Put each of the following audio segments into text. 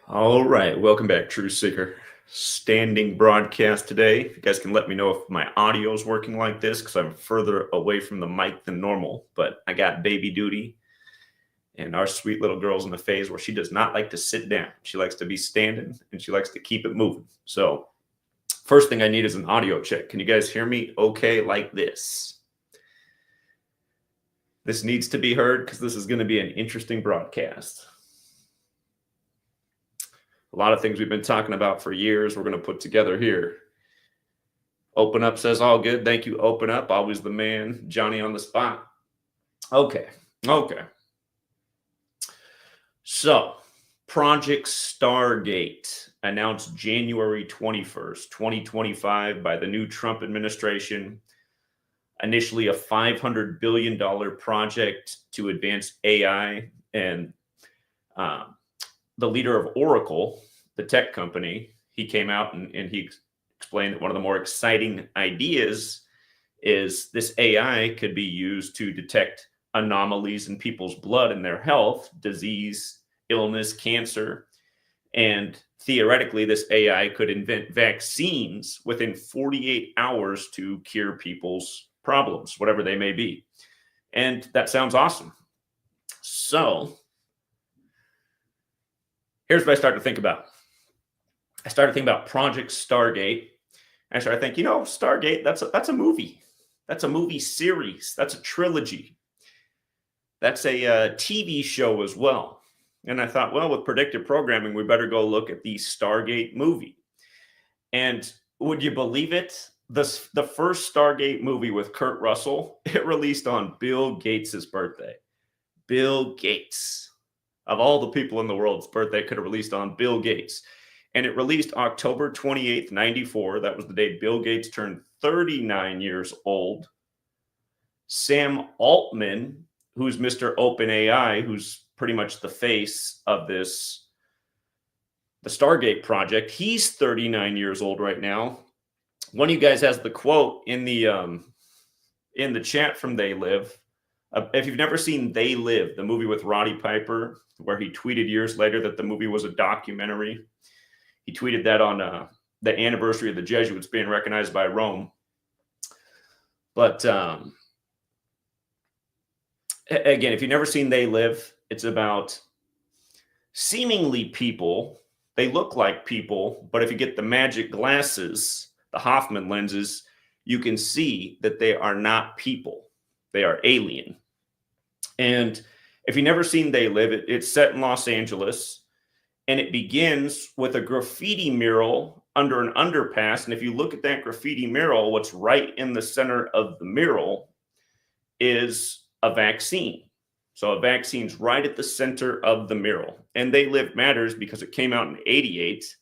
All right, welcome back, True Seeker. Standing broadcast today. If you guys can let me know if my audio is working like this, because I'm further away from the mic than normal, but I got baby duty, and our sweet little girl's in the phase where she does not like to sit down. She likes to be standing, and she likes to keep it moving. So first thing I need is an audio check. Can you guys hear me okay like this? This needs to be heard because this is going to be an interesting broadcast. A lot of things we've been talking about for years, we're going to put together here. Open Up says all good. Thank you, Open Up. Always the man, Johnny on the spot. Okay. So, Project Stargate announced January 21st, 2025 by the new Trump administration. Initially a $500 billion project to advance AI, and the leader of Oracle, the tech company, he came out and he explained that one of the more exciting ideas is this AI could be used to detect anomalies in people's blood and their health, disease, illness, cancer. And theoretically, this AI could invent vaccines within 48 hours to cure people's problems, whatever they may be. And that sounds awesome. So here's what I started to think about. I started thinking about Project Stargate. I started thinking, Stargate, that's a movie. That's a movie series. That's a trilogy. That's a TV show as well. And I thought, well, with predictive programming, we better go look at the Stargate movie. And would you believe it? The first Stargate movie with Kurt Russell, it released on Bill Gates' birthday. Bill Gates. Of all the people in the world's birthday could have released on Bill Gates. And it released October 28th, 94. That was the day Bill Gates turned 39 years old. Sam Altman, who's Mr. OpenAI, who's pretty much the face of the Stargate Project, he's 39 years old right now. One of you guys has the quote in the chat from They Live. If you've never seen They Live, the movie with Roddy Piper, where he tweeted years later that the movie was a documentary. He tweeted that on the anniversary of the Jesuits being recognized by Rome. But again, if you've never seen They Live, it's about seemingly people. They look like people, but if you get the magic glasses, the Hoffman lenses, you can see that they are not people. They are alien. And if you've never seen They Live, it's set in Los Angeles, and it begins with a graffiti mural under an underpass. And if you look at that graffiti mural, what's right in the center of the mural is a vaccine. So a vaccine's right at the center of the mural. And They Live matters because it came out in 88.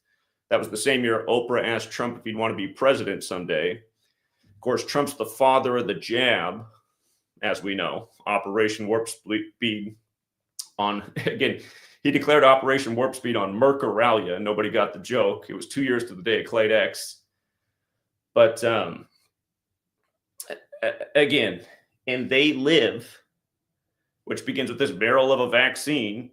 That was the same year Oprah asked Trump if he'd want to be president someday. Of course, Trump's the father of the jab, as we know. Operation Warp Speed again, he declared Operation Warp Speed on Mercuralia. Nobody got the joke. It was 2 years to the day of Clade X. But again, and They Live, which begins with this barrel of a vaccine,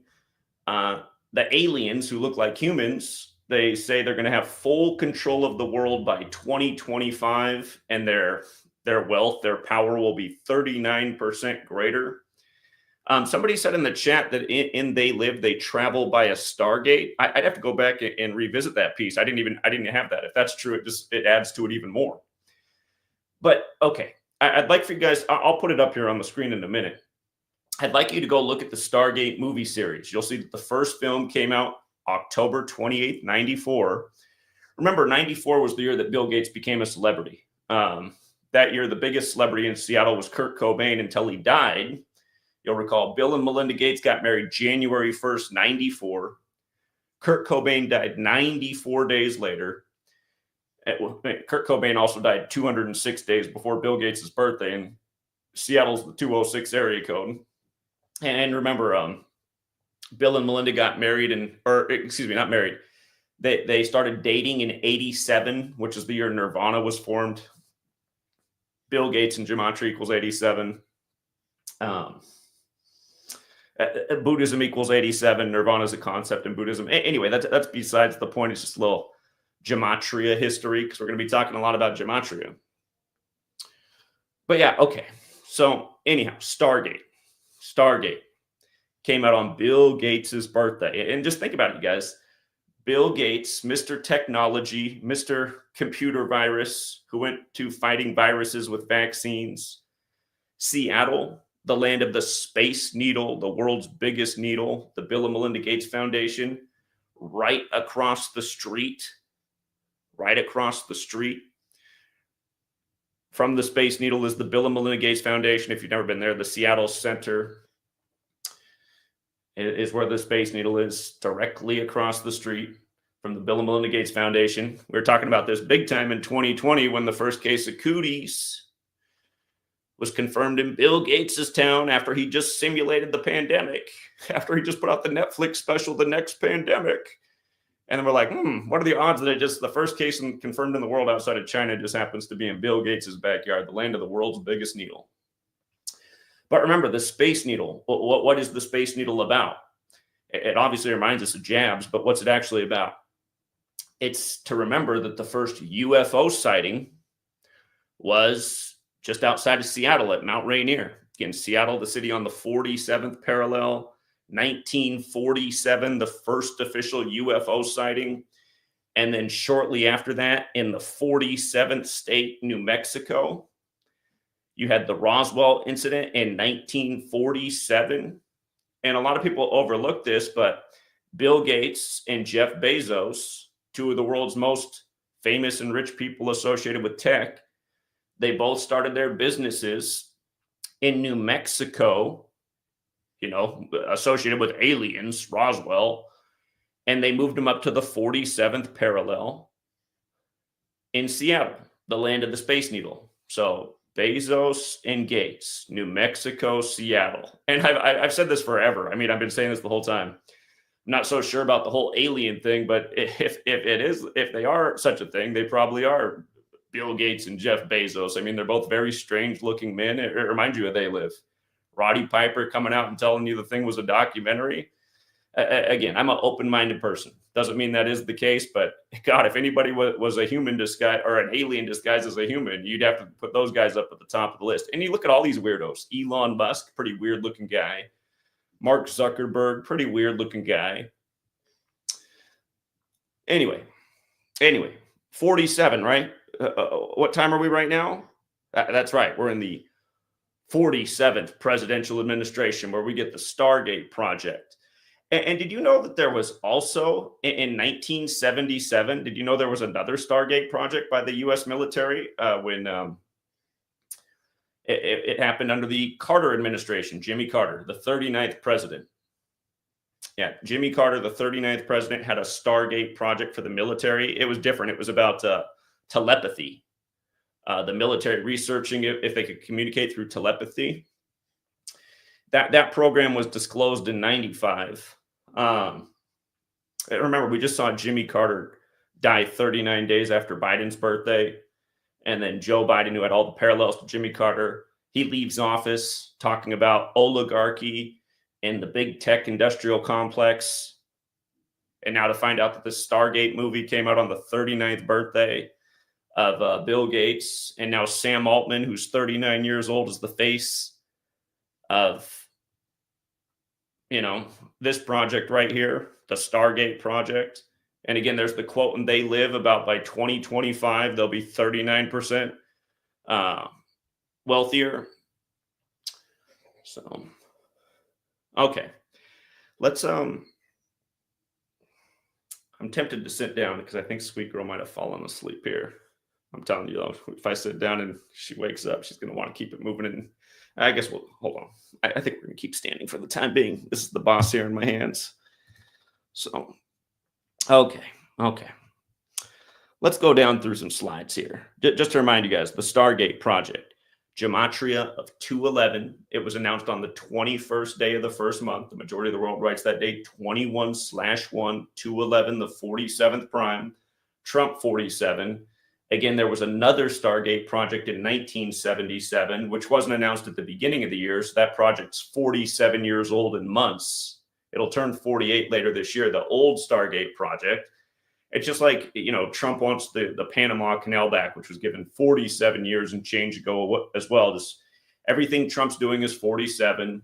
the aliens who look like humans, they say they're going to have full control of the world by 2025, and their wealth, their power will be 39% greater. Somebody said in the chat that in They Live, they travel by a Stargate. I'd have to go back and revisit that piece. I didn't have that. If that's true, it adds to it even more. But okay, I'd like for you guys, I'll put it up here on the screen in a minute. I'd like you to go look at the Stargate movie series. You'll see that the first film came out October 28th, 94. Remember, 94 was the year that Bill Gates became a celebrity. That year, the biggest celebrity in Seattle was Kurt Cobain until he died. You'll recall Bill and Melinda Gates got married January 1st, 94. Kurt Cobain died 94 days later. Kurt Cobain also died 206 days before Bill Gates' birthday, and Seattle's the 206 area code. And remember, Bill and Melinda got married not married. They started dating in 87, which is the year Nirvana was formed. Bill Gates and Gematria equals 87. Buddhism equals 87. Nirvana is a concept in Buddhism. Anyway, that's besides the point. It's just a little Gematria history, because we're going to be talking a lot about Gematria. But yeah, okay. So anyhow, Stargate came out on Bill Gates's birthday. And just think about it, you guys. Bill Gates, Mr. Technology, Mr. Computer Virus, who went to fighting viruses with vaccines. Seattle, the land of the Space Needle, the world's biggest needle, the Bill and Melinda Gates Foundation, right across the street from the Space Needle is the Bill and Melinda Gates Foundation. If you've never been there, the Seattle Center is where the Space Needle is, directly across the street from the Bill and Melinda Gates Foundation. We were talking about this big time in 2020 when the first case of cooties was confirmed in Bill Gates's town after he just simulated the pandemic, after he just put out the Netflix special, The Next Pandemic. And then we're like, what are the odds that the first case confirmed in the world outside of China just happens to be in Bill Gates's backyard, the land of the world's biggest needle? But remember, the Space Needle, what is the Space Needle about? It obviously reminds us of jabs, but what's it actually about? It's to remember that the first UFO sighting was just outside of Seattle at Mount Rainier. Again, Seattle, the city on the 47th parallel, 1947, the first official UFO sighting. And then shortly after that, in the 47th state, New Mexico, you had the Roswell incident in 1947. And a lot of people overlook this, but Bill Gates and Jeff Bezos, two of the world's most famous and rich people associated with tech, they both started their businesses in New Mexico, associated with aliens, Roswell, and they moved them up to the 47th parallel in Seattle, the land of the Space Needle. So Bezos and Gates, New Mexico, Seattle. And I've said this forever. I mean, I've been saying this the whole time. I'm not so sure about the whole alien thing, but if they are such a thing, they probably are Bill Gates and Jeff Bezos. I mean, they're both very strange looking men. It reminds you where they live. Roddy Piper coming out and telling you the thing was a documentary. Again, I'm an open-minded person. Doesn't mean that is the case, but God, if anybody was a human disguise or an alien disguised as a human, you'd have to put those guys up at the top of the list. And you look at all these weirdos. Elon Musk, pretty weird-looking guy. Mark Zuckerberg, pretty weird-looking guy. Anyway, 47, right? What time are we right now? That's right. We're in the 47th presidential administration, where we get the Stargate Project. And did you know that there was also in 1977, did you know there was another Stargate project by the U.S. military when it happened under the Carter administration, Jimmy Carter, the 39th president. Yeah, Jimmy Carter, the 39th president, had a Stargate project for the military. It was different. It was about telepathy, the military researching if they could communicate through telepathy. That program was disclosed in 95. Remember, we just saw Jimmy Carter die 39 days after Biden's birthday. And then Joe Biden, who had all the parallels to Jimmy Carter, he leaves office talking about oligarchy and the big tech industrial complex. And now to find out that the Stargate movie came out on the 39th birthday of Bill Gates. And now Sam Altman, who's 39 years old, is the face of this project right here, the Stargate Project. And again, there's the quote, and they live about by 2025, they'll be 39% wealthier. So, okay. Let's, I'm tempted to sit down because I think Sweet Girl might have fallen asleep here. I'm telling you, though, if I sit down and she wakes up, she's going to want to keep it moving. And I guess we'll hold on. I think we're going to keep standing for the time being. This is the boss here in my hands. So, okay. Let's go down through some slides here. Just to remind you guys, the Stargate Project, Gematria of 211. It was announced on the 21st day of the first month. The majority of the world writes that day 21/1, 211, the 47th prime, Trump 47. Again, there was another Stargate project in 1977, which wasn't announced at the beginning of the year. So that project's 47 years old in months. It'll turn 48 later this year, the old Stargate project. It's just like, Trump wants the Panama Canal back, which was given 47 years and change ago as well. Everything Trump's doing is 47.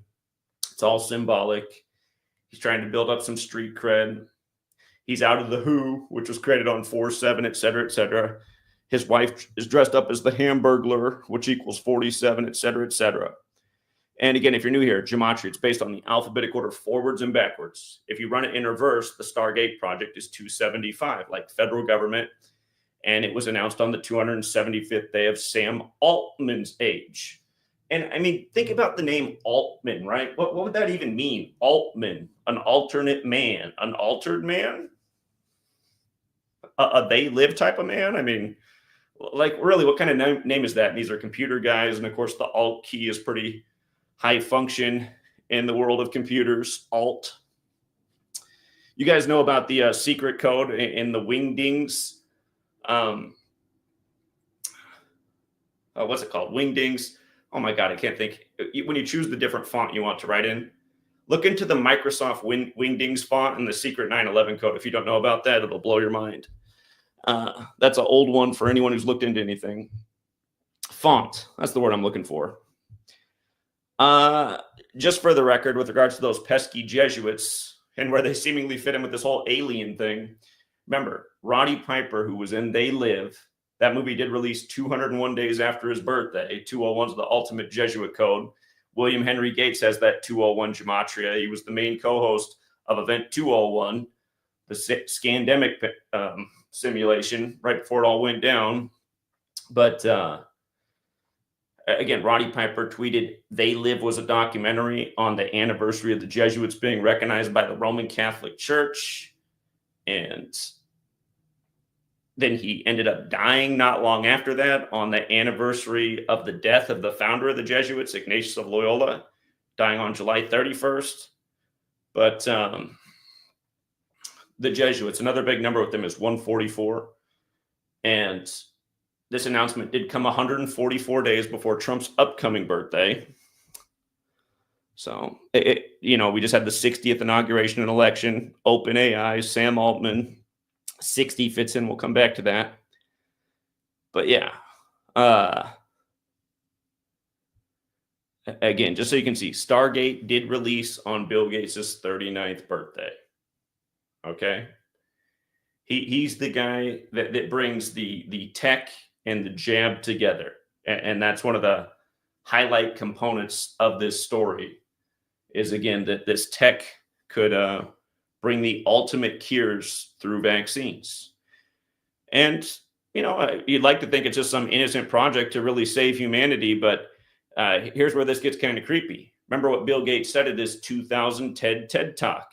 It's all symbolic. He's trying to build up some street cred. He's out of the WHO, which was created on 4/7, et cetera, et cetera. His wife is dressed up as the Hamburglar, which equals 47, et cetera, et cetera. And again, if you're new here, Gematria, it's based on the alphabetic order forwards and backwards. If you run it in reverse, the Stargate Project is 275, like federal government. And it was announced on the 275th day of Sam Altman's age. And I mean, think about the name Altman, right? What would that even mean? Altman, an alternate man, an altered man? A they live type of man? I mean, like, really, what kind of name is that? And these are computer guys. And of course, the Alt key is pretty high function in the world of computers. Alt. You guys know about the secret code in the wingdings. What's it called? Wingdings. Oh my God, I can't think. When you choose the different font you want to write in, look into the Microsoft Wingdings font and the secret 9/11 code. If you don't know about that, it'll blow your mind. That's an old one for anyone who's looked into anything. Font, that's the word I'm looking for. Just for the record, with regards to those pesky Jesuits and where they seemingly fit in with this whole alien thing, remember, Roddy Piper, who was in They Live, that movie did release 201 days after his birthday. 201 is the ultimate Jesuit code. William Henry Gates has that 201 Gematria. He was the main co-host of Event 201, the Scandemic simulation, right before it all went down. But again, Roddy Piper tweeted, They Live was a documentary on the anniversary of the Jesuits being recognized by the Roman Catholic Church. And then he ended up dying not long after that on the anniversary of the death of the founder of the Jesuits, Ignatius of Loyola, dying on July 31st. But the Jesuits, another big number with them is 144. And this announcement did come 144 days before Trump's upcoming birthday. So, we just had the 60th inauguration and election, OpenAI, Sam Altman. 60 fits in. We'll come back to that. But yeah. Again, just so you can see, Stargate did release on Bill Gates' 39th birthday. Okay? He's the guy that brings the tech and the jab together. And that's one of the highlight components of this story is, again, that this tech could bring the ultimate cures through vaccines. And, you'd like to think it's just some innocent project to really save humanity, but here's where this gets kind of creepy. Remember what Bill Gates said at this 2000 TED Talk.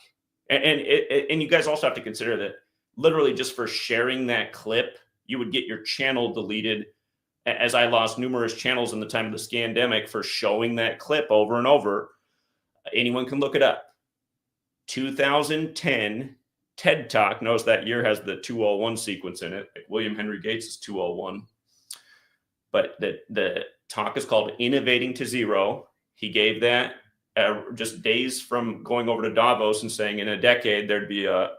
And you guys also have to consider that literally just for sharing that clip, you would get your channel deleted, as I lost numerous channels in the time of the scandemic for showing that clip over and over. Anyone can look it up. 2010 TED Talk. Notice that year has the 201 sequence in it. William Henry Gates is 201. But the talk is called Innovating to Zero. He gave that just days from going over to Davos and saying in a decade there'd be a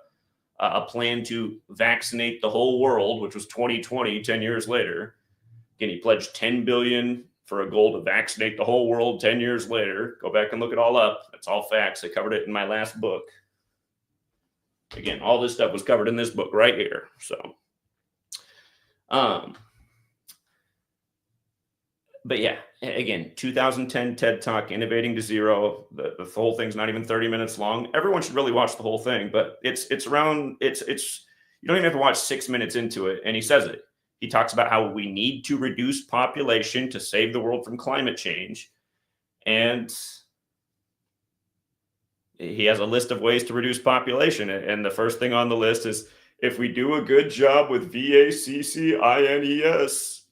plan to vaccinate the whole world, which was 2020, 10 years later. Again, he pledged $10 billion for a goal to vaccinate the whole world 10 years later. Go back and look it all up. That's all facts. I covered it in my last book. Again, all this stuff was covered in this book right here. So, but yeah, again, 2010 TED Talk, Innovating to Zero. The whole thing's not even 30 minutes long. Everyone should really watch the whole thing, but it's you don't even have to watch 6 minutes into it. And he says it. He talks about how we need to reduce population to save the world from climate change. And he has a list of ways to reduce population. And the first thing on the list is, if we do a good job with VACCINES,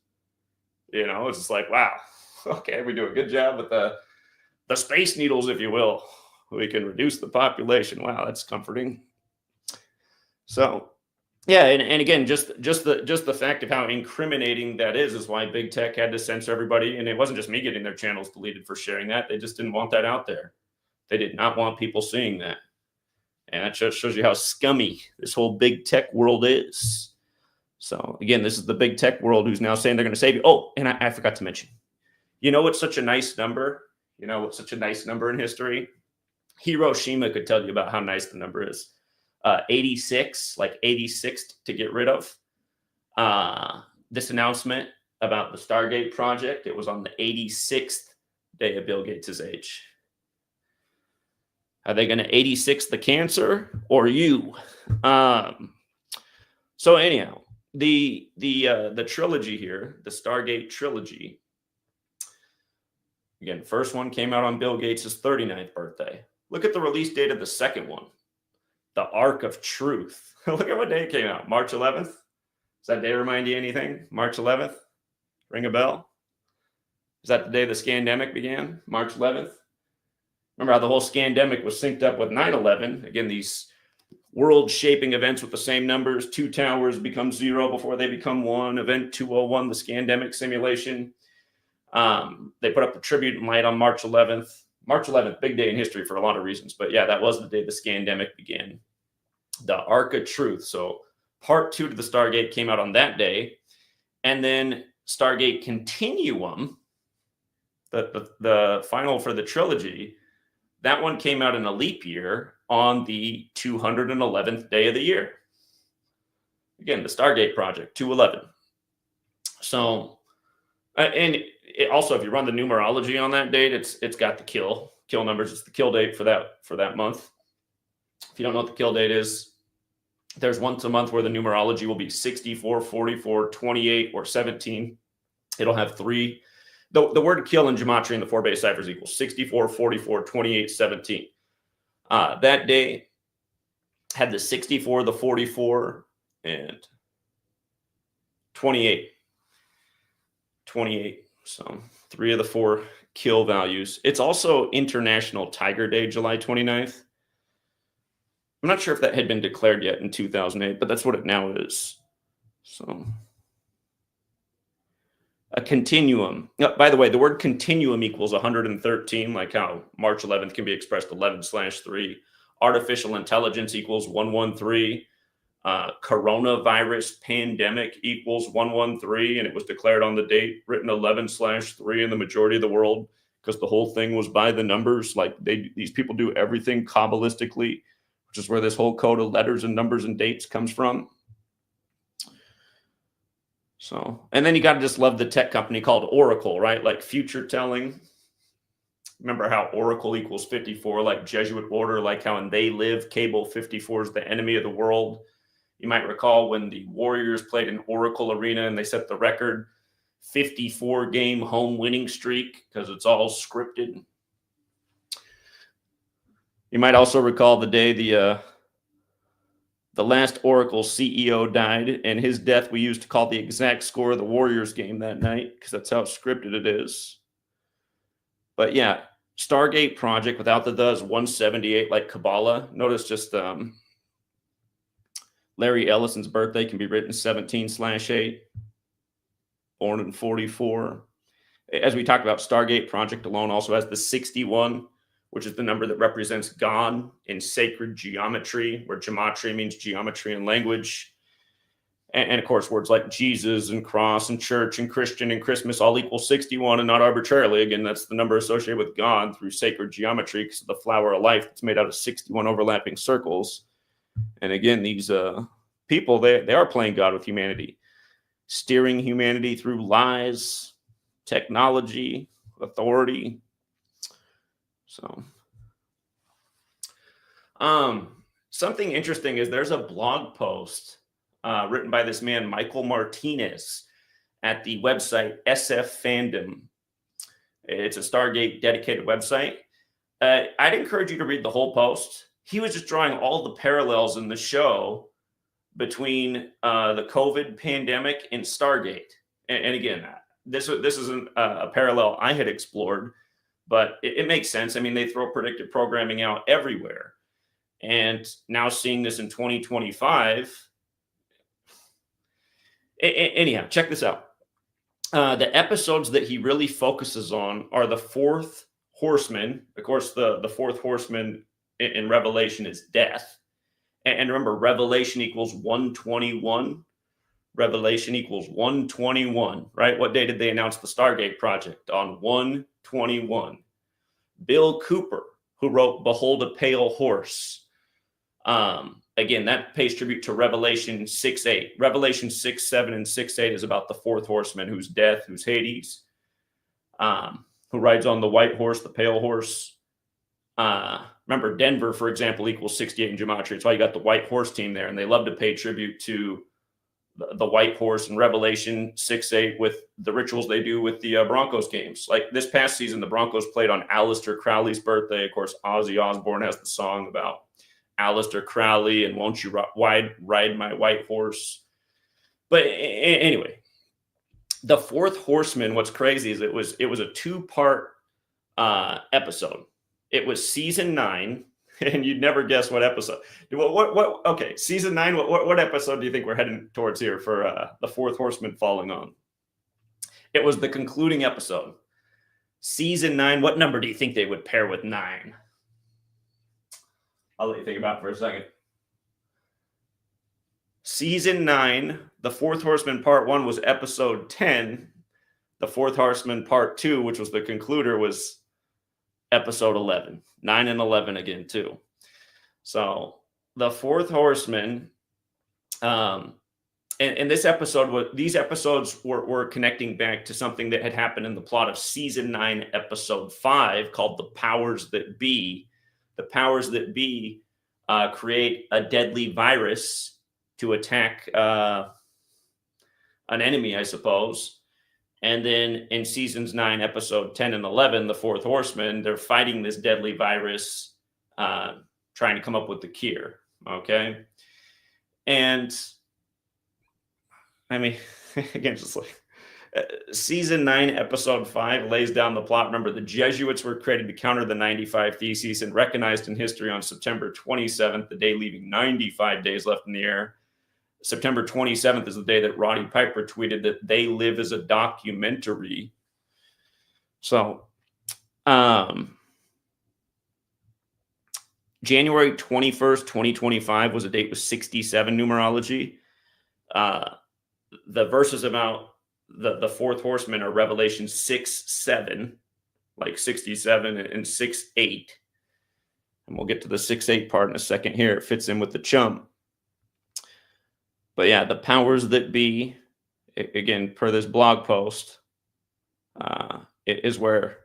it's just like, wow, okay, we do a good job with the space needles, if you will. We can reduce the population. Wow, that's comforting. So, Yeah, and again, just the fact of how incriminating that is why big tech had to censor everybody. And it wasn't just me getting their channels deleted for sharing that; they just didn't want that out there. They did not want people seeing that, and that just shows you how scummy this whole big tech world is. So again, this is the big tech world who's now saying they're going to save you. Oh, and I forgot to mention, you know what's such a nice number? You know what's such a nice number in history? Hiroshima could tell you about how nice the number is. 86, like 86th to get rid of. This announcement about the Stargate Project, it was on the 86th day of Bill Gates' age. Are they going to 86 the cancer or you? So anyhow, the trilogy here, the Stargate trilogy. Again, first one came out on Bill Gates' 39th birthday. Look at the release date of the second one, the Ark of Truth. Look at what day it came out, March 11th. Does that day remind you anything? March 11th? Ring a bell? Is that the day the scandemic began? March 11th? Remember how the whole scandemic was synced up with 9/11? Again, these world-shaping events with the same numbers. 2 towers become 0 before they become 1. Event 201, the scandemic simulation. They put up the tribute light on March 11th. March 11th, big day in history for a lot of reasons. But yeah, that was the day the scandemic began. The Ark of Truth. So part 2 to the Stargate came out on that day. And then Stargate Continuum, the final for the trilogy, that one came out in a leap year on the 211th day of the year. Again, the Stargate Project, 211. So, and also, if you run the numerology on that date, it's got the kill numbers. It's the kill date for that month. If you don't know what the kill date is, there's once a month where the numerology will be 64, 44, 28, or 17. It'll have 3. The word kill in Gematria in the 4 base ciphers equals 64, 44, 28, 17. That day had the 64, the 44, and 28. 28. So 3 of the 4 kill values. It's also International Tiger Day, July 29th. I'm not sure if that had been declared yet in 2008, but that's what it now is. So a continuum. By the way, the word continuum equals 113, like how March 11th can be expressed 11/3. Artificial intelligence equals 113. Coronavirus pandemic equals 113, and it was declared on the date written 11/3 in the majority of the world because the whole thing was by the numbers. Like these people do everything Kabbalistically, which is where this whole code of letters and numbers and dates comes from. So, and then you got to just love the tech company called Oracle, right? Like future telling. Remember how Oracle equals 54, like Jesuit order, like how in They Live, Cable 54 is the enemy of the world. You might recall when the Warriors played in Oracle Arena and they set the record 54 game home winning streak because it's all scripted. You might also recall the day the last Oracle CEO died, and his death we used to call the exact score of the Warriors game that night because that's how scripted it is. But yeah, Stargate Project without the is 178 like Kabbalah. Notice just Larry Ellison's birthday can be written 17/8, born in 44. As we talked about, Stargate Project alone also has the 61, which is the number that represents God in sacred geometry, where gematria means geometry and language. And of course, words like Jesus and cross and church and Christian and Christmas all equal 61 and not arbitrarily. Again, that's the number associated with God through sacred geometry because of the flower of life that's made out of 61 overlapping circles. And again, these people, they are playing God with humanity, steering humanity through lies, technology, authority. So, something interesting is there's a blog post written by this man, Michael Martinez, at the website SF Fandom. It's a Stargate dedicated website. I'd encourage you to read the whole post. He was just drawing all the parallels in the show between the COVID pandemic and Stargate. And again, this isn't a parallel I had explored, but it makes sense. I mean, they throw predictive programming out everywhere. And now seeing this in 2025, Anyhow, check this out. The episodes that he really focuses on are the fourth horseman. Of course, the fourth horseman in Revelation is death. And remember, Revelation equals 121. Revelation equals 121, right? What day did they announce the Stargate Project? On 121. Bill Cooper, who wrote Behold a Pale Horse. Again, that pays tribute to Revelation 6:8. Revelation 6:7 and 6:8 is about the fourth horseman, who's death, who's Hades, who rides on the white horse, the pale horse. Remember, Denver, for example, equals 68 in Gematria. That's why you got the white horse team there, and they love to pay tribute to the white horse in Revelation 6:8 with the rituals they do with the Broncos games. Like this past season, the Broncos played on Aleister Crowley's birthday. Of course, Ozzy Osbourne has the song about Aleister Crowley and Won't You Ride My White Horse. But anyway, the fourth horseman, what's crazy is it was a 2-part episode. It was season 9. And you'd never guess what episode. Okay, season 9. What episode do you think we're heading towards here for the fourth horseman falling on? It was the concluding episode. Season 9. What number do you think they would pair with 9? I'll let you think about it for a second. Season 9. The fourth horseman part 1 was episode 10. The fourth horseman part 2, which was the concluder, was episode 11. 9 and 11 again too. So the fourth horseman, and this episode, these episodes were connecting back to something that had happened in the plot of season 9, episode 5, called The Powers That Be. The Powers That Be create a deadly virus to attack an enemy, I suppose. And then in seasons 9, episode 10 and 11, the fourth horseman, they're fighting this deadly virus, trying to come up with the cure. Okay. And I mean, again, just like season 9, episode 5 lays down the plot. Remember, the Jesuits were created to counter the 95 Theses and recognized in history on September 27th, the day leaving 95 days left in the air. September 27th is the day that Roddy Piper tweeted that They Live as a documentary. So, January 21st, 2025 was a date with 67 numerology. The verses about the fourth horseman are Revelation 6:7, like 67, and 6:8. And we'll get to the 6:8 part in a second here. It fits in with the chump. But yeah, the powers that be, again, per this blog post, it is where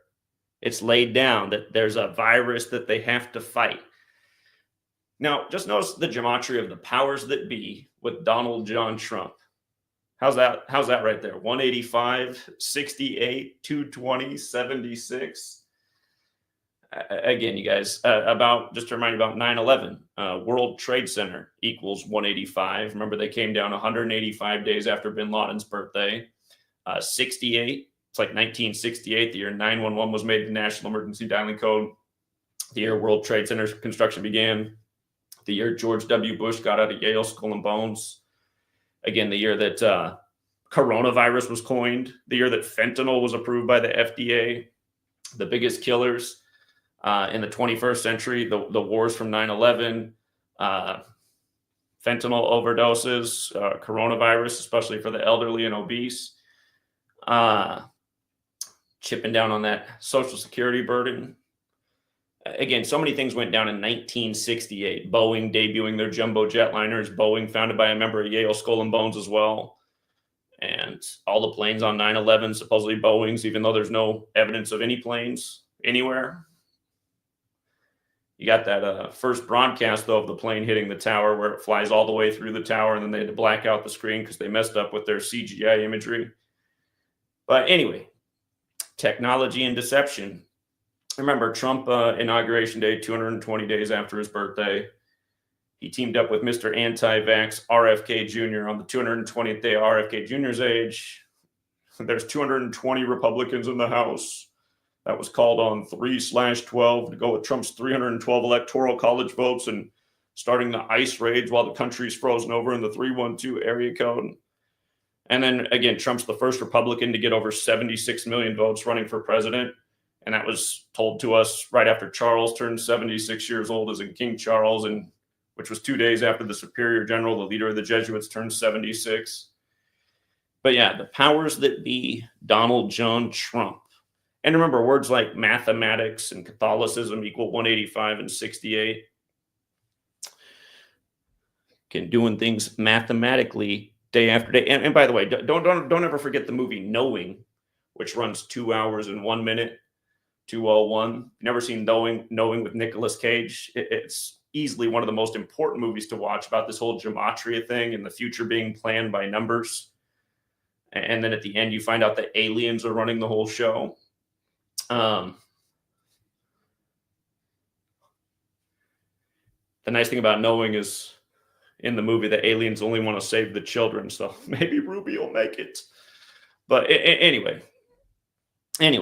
it's laid down that there's a virus that they have to fight. Now, just notice the gematria of the powers that be with Donald John Trump. How's that right there? 185, 68, 220, 76. Again, you guys, just to remind you about 9/11, World Trade Center equals 185. Remember, they came down 185 days after bin Laden's birthday. 68, it's like 1968, the year 911 was made the National Emergency Dialing Code. The year World Trade Center construction began. The year George W. Bush got out of Yale Skull and Bones. Again, the year that coronavirus was coined. The year that fentanyl was approved by the FDA. The biggest killers in the 21st century, the wars from 9/11, fentanyl overdoses, coronavirus, especially for the elderly and obese, chipping down on that Social Security burden. Again, so many things went down in 1968. Boeing debuting their jumbo jetliners. Boeing, founded by a member of Yale Skull and Bones as well. And all the planes on 9/11, supposedly Boeing's, even though there's no evidence of any planes anywhere. You got that first broadcast, though, of the plane hitting the tower where it flies all the way through the tower, and then they had to black out the screen because they messed up with their CGI imagery. But anyway, technology and deception. Remember, Trump inauguration day, 220 days after his birthday. He teamed up with Mr. Anti-Vax RFK Jr. on the 220th day of RFK Jr.'s age. There's 220 Republicans in the House. That was called on 3/12 to go with Trump's 312 electoral college votes and starting the ice raids while the country's frozen over in the 312 area code. And then again, Trump's the first Republican to get over 76 million votes running for president. And that was told to us right after Charles turned 76 years old, as in King Charles, and which was 2 days after the Superior General, the leader of the Jesuits, turned 76. But yeah, the powers that be, Donald John Trump. And remember, words like mathematics and Catholicism equal 185 and 68. Can doing things mathematically day after day. And by the way, don't ever forget the movie Knowing, which runs 2 hours and 1 minute, 2:01. Never seen Knowing with Nicolas Cage? It's easily one of the most important movies to watch about this whole Gematria thing and the future being planned by numbers. And then at the end, you find out that aliens are running the whole show. The nice thing about Knowing is in the movie, the aliens only want to save the children. So maybe Ruby will make it. But anyway. Let's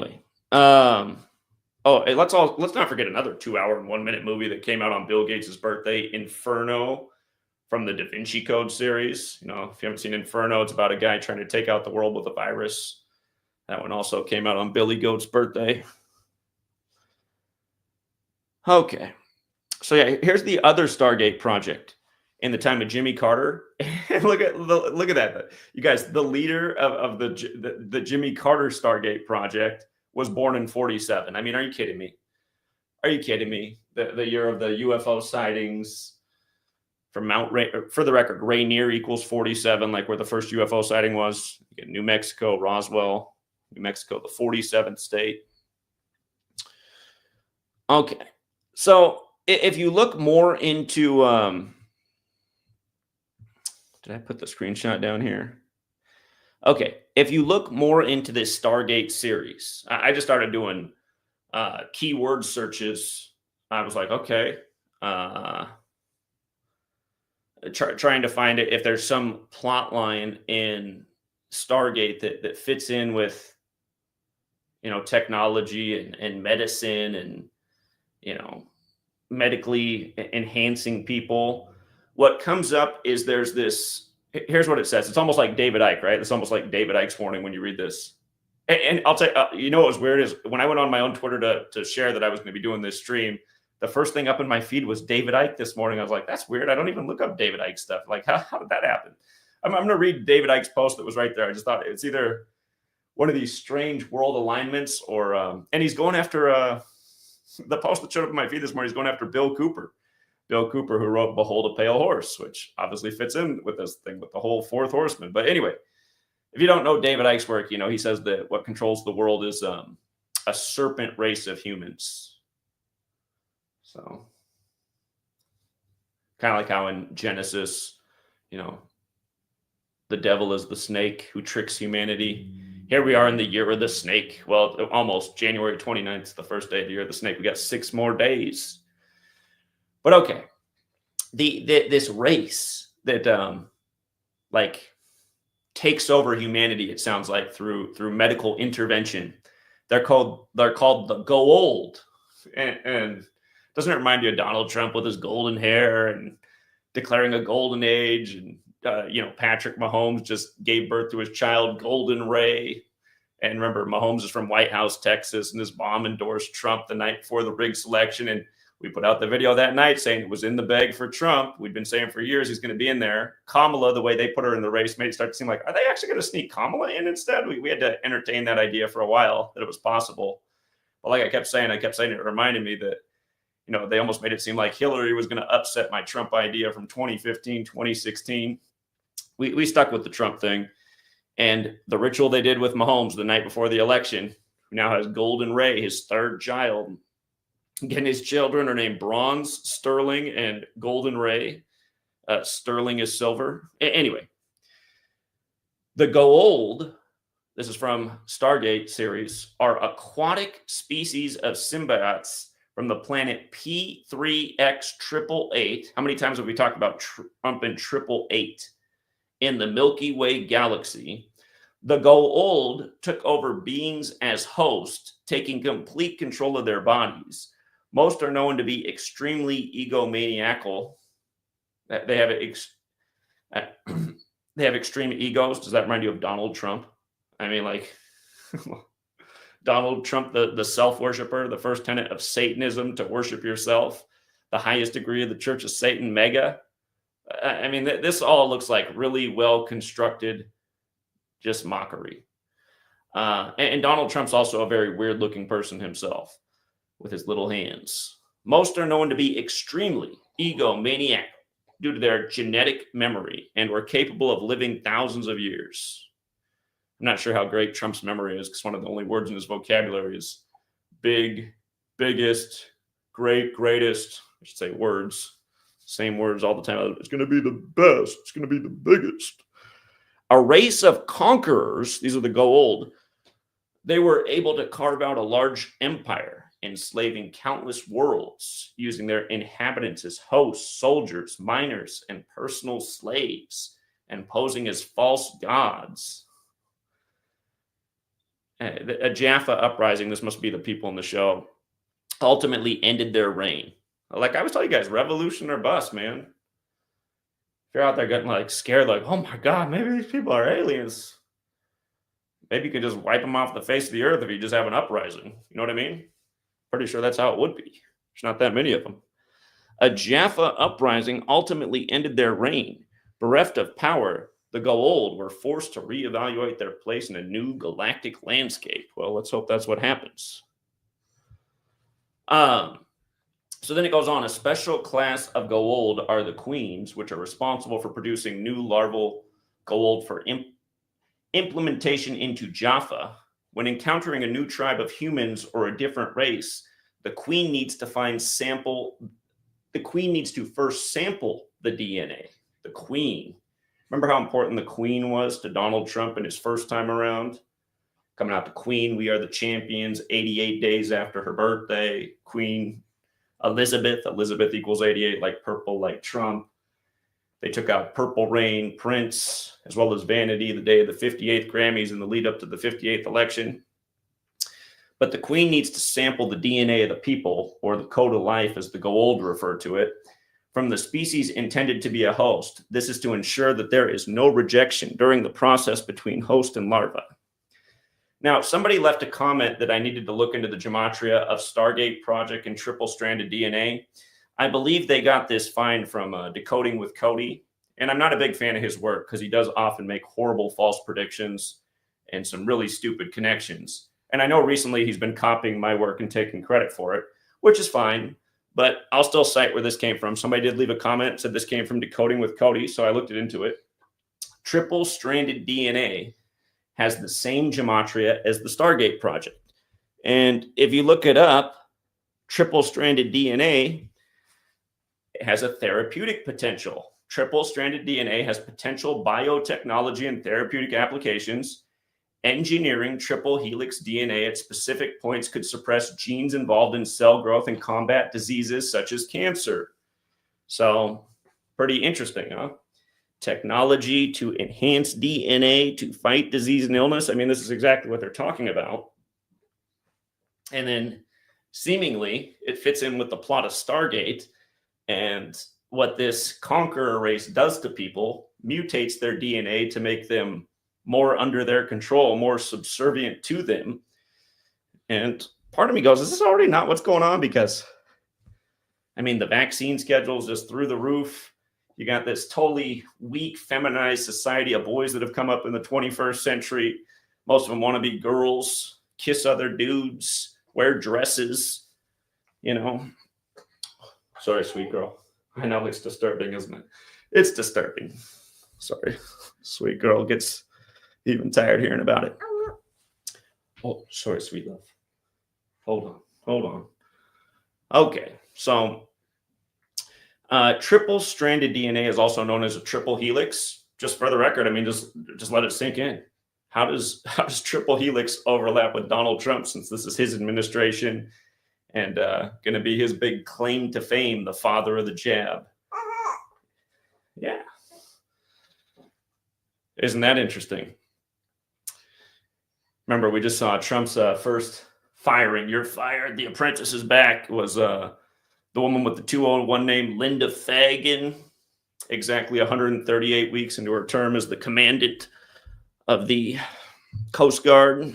not forget another 2 hour and 1 minute movie that came out on Bill Gates' birthday, Inferno, from the Da Vinci Code series. You know, if you haven't seen Inferno, it's about a guy trying to take out the world with a virus. That one also came out on Billy Goat's birthday. Okay. So yeah, here's the other Stargate project in the time of Jimmy Carter. look at that. You guys, the leader of the Jimmy Carter Stargate project was born in 47. I mean, are you kidding me? Are you kidding me? The year of the UFO sightings from for the record, Rainier equals 47, like where the first UFO sighting was. You get New Mexico, Roswell, New Mexico, the 47th state. Okay. So if you look more into, did I put the screenshot down here? Okay. If you look more into this Stargate series, I just started doing keyword searches. I was like, okay, trying to find it if there's some plot line in Stargate that fits in with, you know, technology and medicine and, you know, medically enhancing people. What comes up is there's this. Here's what it says. It's almost like David Icke, right? It's almost like David Icke's warning when you read this. And I'll tell you, you know what was weird is when I went on my own Twitter to share that I was going to be doing this stream, the first thing up in my feed was David Icke this morning. I was like, that's weird. I don't even look up David Icke stuff. Like, how did that happen? I'm going to read David Icke's post that was right there. I just thought it's either one of these strange world alignments or, and he's going after the post that showed up in my feed this morning. He's going after Bill Cooper, who wrote Behold a Pale Horse, which obviously fits in with this thing with the whole fourth horseman. But anyway, if you don't know David Icke's work, you know, he says that what controls the world is a serpent race of humans. So kind of like how in Genesis, you know, the devil is the snake who tricks humanity. Here we are in the year of the snake. Well, almost January 29th, the first day of the year of the snake. We got 6 more days. But okay, this race that like takes over humanity, it sounds like through medical intervention. They're called the Go Old, and doesn't it remind you of Donald Trump with his golden hair and declaring a golden age? And you know, Patrick Mahomes just gave birth to his child, Golden Ray. And remember, Mahomes is from White House, Texas, and his mom endorsed Trump the night before the rigged selection. And we put out the video that night saying it was in the bag for Trump. We'd been saying for years he's going to be in there. Kamala, the way they put her in the race, made it start to seem like, are they actually going to sneak Kamala in instead? We had to entertain that idea for a while that it was possible. But like I kept saying, it reminded me that, you know, they almost made it seem like Hillary was going to upset my Trump idea from 2015, 2016. We stuck with the Trump thing. And the ritual they did with Mahomes the night before the election, who now has Golden Ray, his third child. Again, his children are named Bronze, Sterling, and Golden Ray. Sterling is silver. Anyway, the Go Old, this is from Stargate series, are aquatic species of symbiotes from the planet P3X888. How many times have we talked about Trump and 888? In the Milky Way galaxy. The Go Old took over beings as hosts, taking complete control of their bodies. Most are known to be extremely egomaniacal. They have they have extreme egos. Does that remind you of Donald Trump? I mean, like Donald Trump, the self-worshiper, the first tenet of Satanism, to worship yourself, the highest degree of the Church of Satan, mega. I mean, this all looks like really well-constructed, just mockery. And Donald Trump's also a very weird-looking person himself with his little hands. Most are known to be extremely egomaniac due to their genetic memory and were capable of living thousands of years. I'm not sure how great Trump's memory is because one of the only words in his vocabulary is big, biggest, great, greatest. I should say words. Same words all the time. It's going to be the best. It's going to be the biggest. A race of conquerors, these are the Goa'uld, they were able to carve out a large empire, enslaving countless worlds, using their inhabitants as hosts, soldiers, miners, and personal slaves, and posing as false gods. A Jaffa uprising, this must be the people in the show, ultimately ended their reign. Like I was telling you guys, revolution or bust, man. If you're out there getting like scared, like, oh my God, maybe these people are aliens. Maybe you could just wipe them off the face of the earth if you just have an uprising. You know what I mean? Pretty sure that's how it would be. There's not that many of them. A Jaffa uprising ultimately ended their reign. Bereft of power, the Goa'uld were forced to reevaluate their place in a new galactic landscape. Well, let's hope that's what happens. So then it goes on. A special class of Goa'uld are the queens, which are responsible for producing new larval Goa'uld for implementation into Jaffa. When encountering a new tribe of humans or a different race, the queen needs to first sample the DNA. The queen. Remember how important the queen was to Donald Trump in his first time around? Coming out the queen, we are the champions, 88 days after her birthday. Queen Elizabeth equals 88, like purple, like Trump. They took out Purple Rain, Prince, as well as Vanity, the day of the 58th Grammys in the lead up to the 58th election. But the queen needs to sample the DNA of the people, or the code of life, as the Goa'uld refer to it, from the species intended to be a host. This is to ensure that there is no rejection during the process between host and larva. Now, somebody left a comment that I needed to look into the gematria of Stargate Project and triple-stranded DNA. I believe they got this find from Decoding with Cody, and I'm not a big fan of his work because he does often make horrible false predictions and some really stupid connections. And I know recently he's been copying my work and taking credit for it, which is fine, but I'll still cite where this came from. Somebody did leave a comment, said this came from Decoding with Cody, so I looked into it. Triple-stranded DNA has the same gematria as the Stargate Project. And if you look it up, triple-stranded DNA has a therapeutic potential. Triple-stranded DNA has potential biotechnology and therapeutic applications. Engineering triple helix DNA at specific points could suppress genes involved in cell growth and combat diseases such as cancer. So, pretty interesting, huh? Technology to enhance DNA to fight disease and illness. I mean, this is exactly what they're talking about. And then, seemingly, it fits in with the plot of Stargate. And what this conqueror race does to people, mutates their DNA to make them more under their control, more subservient to them. And part of me goes, is this already not what's going on? Because, I mean, the vaccine schedule is just through the roof. You got this totally weak, feminized society of boys that have come up in the 21st century. Most of them want to be girls, kiss other dudes, wear dresses, you know. Sorry, sweet girl. I know it's disturbing, isn't it? It's disturbing. Sorry. Sweet girl gets even tired hearing about it. Oh, sorry, sweet love. Hold on. Okay, so triple-stranded DNA is also known as a triple helix. Just for the record, I mean, just let it sink in. How does triple helix overlap with Donald Trump, since this is his administration and going to be his big claim to fame, the father of the jab? Yeah. Isn't that interesting? Remember, we just saw Trump's first firing. You're fired. The Apprentice is back. Was the woman with the 201 name, Linda Fagan. exactly 138 weeks into her term as the commandant of the Coast Guard.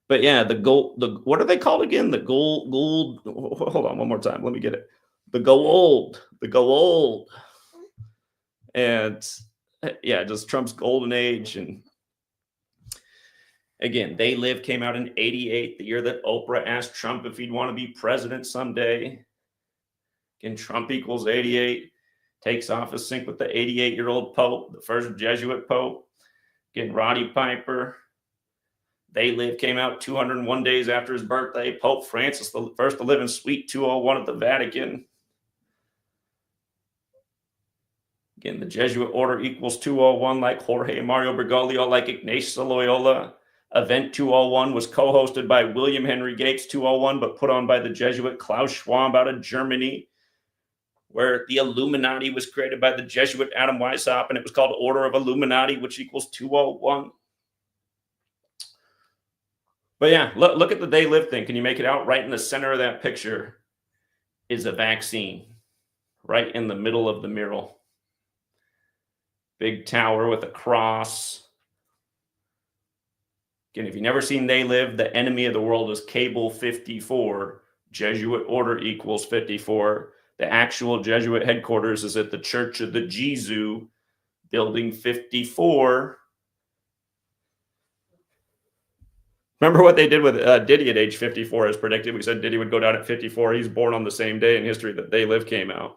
But yeah, what are they called again? The gold. Hold on, one more time. Let me get it. The gold. And yeah, just Trump's golden age. And again, They Live came out in 88, the year that Oprah asked Trump if he'd want to be president someday. Again, Trump equals 88, takes office sync with the 88-year-old Pope, the first Jesuit Pope. Again, Roddy Piper. They Live came out 201 days after his birthday. Pope Francis, the first to live in Suite 201 at the Vatican. Again, the Jesuit order equals 201, like Jorge Mario Bergoglio, like Ignatius Loyola. Event 201 was co-hosted by William Henry Gates 201, but put on by the Jesuit Klaus Schwab out of Germany, where the Illuminati was created by the Jesuit Adam Weishaupt, and it was called Order of Illuminati, which equals 201. But yeah, look at the They Live thing. Can you make it out? Right in the center of that picture is a vaccine, right in the middle of the mural. Big tower with a cross. Again, if you've never seen They Live, the enemy of the world is Cable 54. Jesuit order equals 54. The actual Jesuit headquarters is at the Church of the Jesu, building 54. Remember what they did with Diddy at age 54 as predicted? We said Diddy would go down at 54. He's born on the same day in history that They Live came out.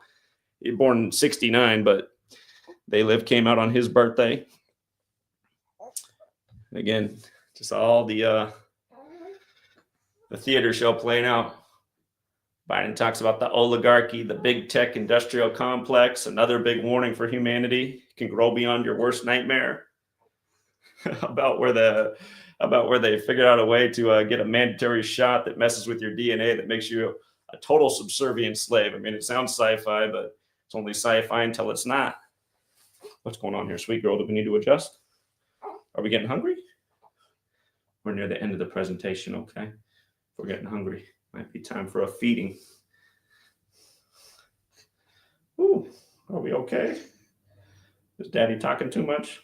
He was born in 69, but They Live came out on his birthday. Again, just all the theater show playing out. Biden talks about the oligarchy, the big tech industrial complex, another big warning for humanity. It can grow beyond your worst nightmare. about where they figured out a way to get a mandatory shot that messes with your DNA that makes you a total subservient slave. I mean, it sounds sci-fi, but it's only sci-fi until it's not. What's going on here, sweet girl? Do we need to adjust? Are we getting hungry? We're near the end of the presentation, okay? If we're getting hungry, might be time for a feeding. Ooh, are we okay? Is Daddy talking too much?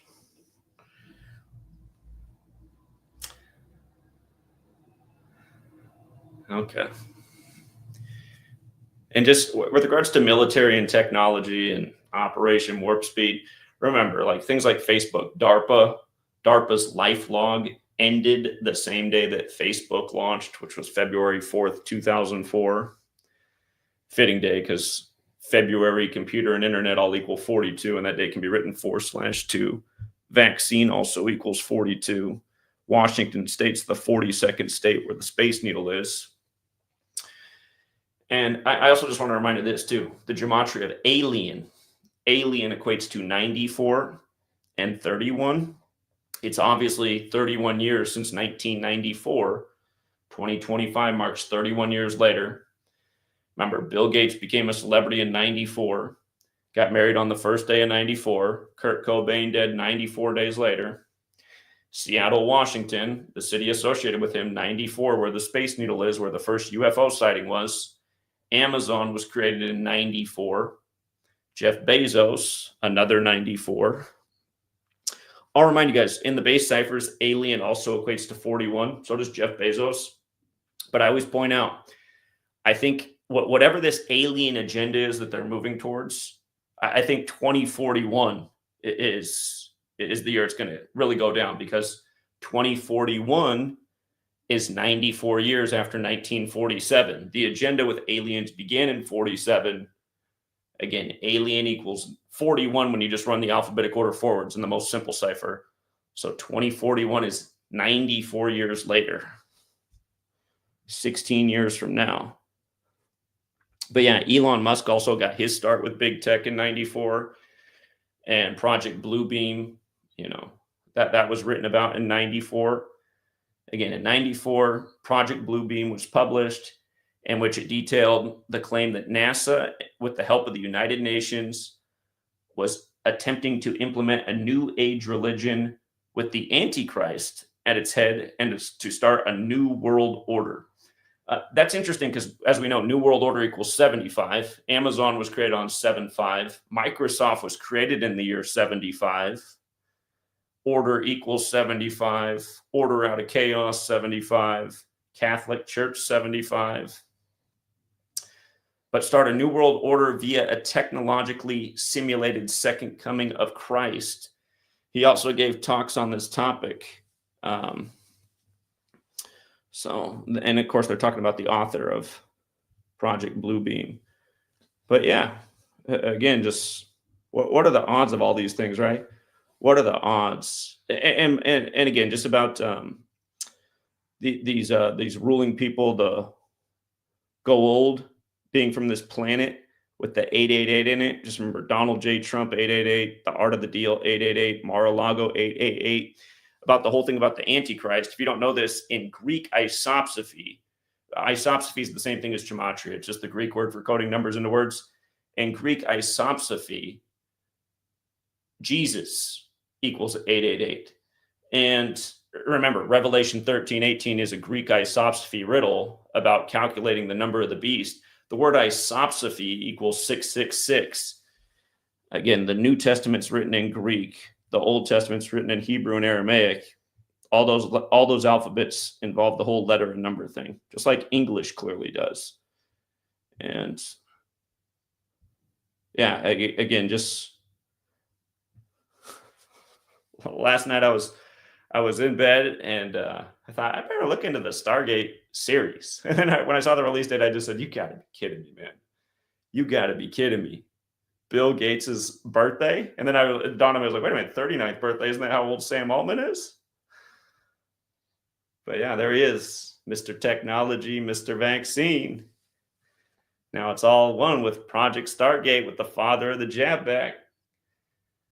Okay. And just with regards to military and technology and Operation Warp Speed, remember, like things like Facebook, DARPA's LifeLog ended the same day that Facebook launched, which was February 4th, 2004. Fitting day, because February, computer and internet all equal 42, and that day can be written 4/2. Vaccine also equals 42. Washington State's the 42nd state where the Space Needle is. And I also just want to remind you this too. The gematria of alien equates to 94 and 31. It's obviously 31 years since 1994. 2025 marks 31 years later. Remember, Bill Gates became a celebrity in 94, got married on the first day of 94. Kurt Cobain dead 94 days later. Seattle, Washington, the city associated with him, 94, where the Space Needle is, where the first UFO sighting was. Amazon was created in 94. Jeff Bezos, another 94. I'll remind you guys, in the base ciphers, alien also equates to 41. So does Jeff Bezos. But I always point out, I think whatever this alien agenda is that they're moving towards, I think 2041 is the year it's going to really go down, because 2041 is 94 years after 1947. The agenda with aliens began in 47. Again, alien equals 41 when you just run the alphabetic order forwards in the most simple cipher. So 2041 is 94 years later, 16 years from now. But yeah, Elon Musk also got his start with big tech in 94, and Project Bluebeam, that was written about in 94. Again, in 94, Project Bluebeam was published, in which it detailed the claim that NASA, with the help of the United Nations, was attempting to implement a new age religion with the Antichrist at its head, and to start a new world order. That's interesting because, as we know, New World Order equals 75. Amazon was created on 7/5. Microsoft was created in the year 75. Order equals 75. Order out of chaos, 75. Catholic Church, 75. But start a new world order via a technologically simulated second coming of Christ. He also gave talks on this topic. And of course, they're talking about the author of Project Bluebeam. But yeah, again, just what are the odds of all these things, right? What are the odds? And again, just about these ruling people, the gold being from this planet with the 888 in it. Just remember Donald J. Trump 888, The Art of the Deal 888, Mar-a-Lago 888. About the whole thing about the Antichrist. If you don't know this, in Greek isopsophy is the same thing as gematria. It's just the Greek word for coding numbers into words. In Greek isopsophy, Jesus equals 888. And remember, Revelation 13:18 is a Greek isopsophy riddle about calculating the number of the beast. The word isopsophy equals 666. Again, the New Testament's written in Greek. The Old Testament's written in Hebrew and Aramaic. All those alphabets involve the whole letter and number thing, just like English clearly does. And yeah, again, just last night I was in bed and I thought I better look into the Stargate series. And then when I saw the release date, I just said, "You gotta be kidding me, man! You gotta be kidding me!" Bill Gates's birthday, and then dawned on me, I was like, "Wait a minute, 39th birthday? Isn't that how old Sam Altman is?" But yeah, there he is, Mr. Technology, Mr. Vaccine. Now it's all one with Project Stargate with the father of the jab back.